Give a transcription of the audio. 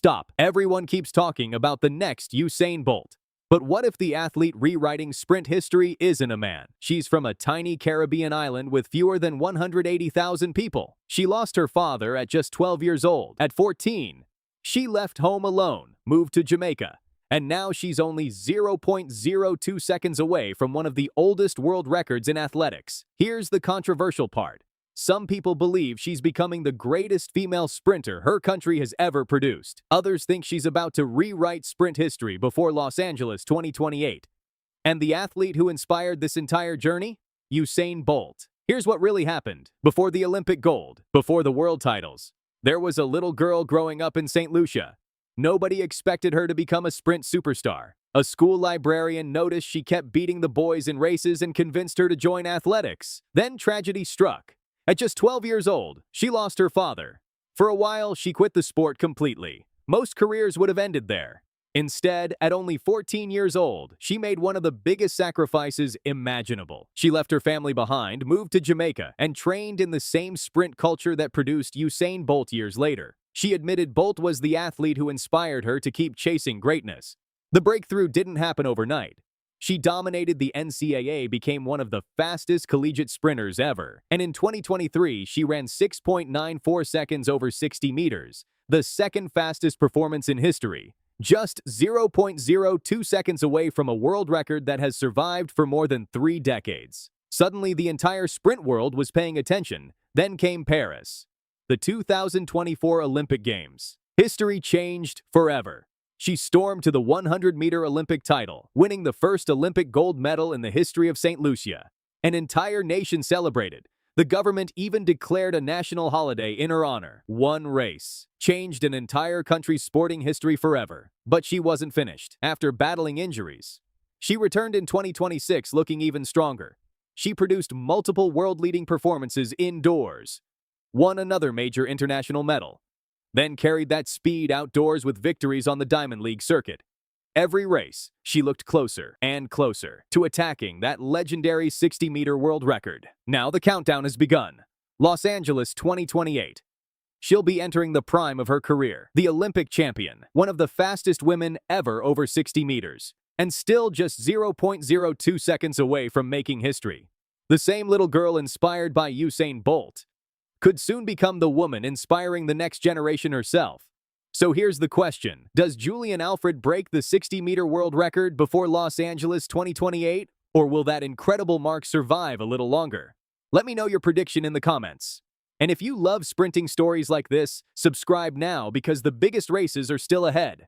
Stop. Everyone keeps talking about the next Usain Bolt. But what if the athlete rewriting sprint history isn't a man? She's from a tiny Caribbean island with fewer than 180,000 people. She lost her father at just 12 years old. At 14, she left home alone, moved to Jamaica, and now she's only 0.02 seconds away from one of the oldest world records in athletics. Here's the controversial part. Some people believe she's becoming the greatest female sprinter her country has ever produced. Others think she's about to rewrite sprint history before Los Angeles 2028. And the athlete who inspired this entire journey? Usain Bolt. Here's what really happened. Before the Olympic gold, before the world titles, there was a little girl growing up in Saint Lucia. Nobody expected her to become a sprint superstar. A school librarian noticed she kept beating the boys in races and convinced her to join athletics. Then tragedy struck. At just 12 years old, she lost her father. For a while, she quit the sport completely. Most careers would have ended there. Instead, at only 14 years old, she made one of the biggest sacrifices imaginable. She left her family behind, moved to Jamaica, and trained in the same sprint culture that produced Usain Bolt years later. She admitted Bolt was the athlete who inspired her to keep chasing greatness. The breakthrough didn't happen overnight. She dominated the NCAA, became one of the fastest collegiate sprinters ever, and in 2023, she ran 6.94 seconds over 60 meters, the second fastest performance in history, just 0.02 seconds away from a world record that has survived for more than 3 decades. Suddenly, the entire sprint world was paying attention. Then came Paris, the 2024 Olympic Games. History changed forever. She stormed to the 100-meter Olympic title, winning the first Olympic gold medal in the history of Saint Lucia. An entire nation celebrated. The government even declared a national holiday in her honor. One race changed an entire country's sporting history forever. But she wasn't finished. After battling injuries, she returned in 2026 looking even stronger. She produced multiple world-leading performances indoors, won another major international medal, then carried that speed outdoors with victories on the Diamond League circuit. Every race, she looked closer and closer to attacking that legendary 60-meter world record. Now the countdown has begun. Los Angeles 2028. She'll be entering the prime of her career. The Olympic champion, one of the fastest women ever over 60 meters, and still just 0.02 seconds away from making history. The same little girl inspired by Usain Bolt could soon become the woman inspiring the next generation herself. So here's the question. Does Julien Alfred break the 60-meter world record before Los Angeles 2028? Or will that incredible mark survive a little longer? Let me know your prediction in the comments. And if you love sprinting stories like this, subscribe now because the biggest races are still ahead.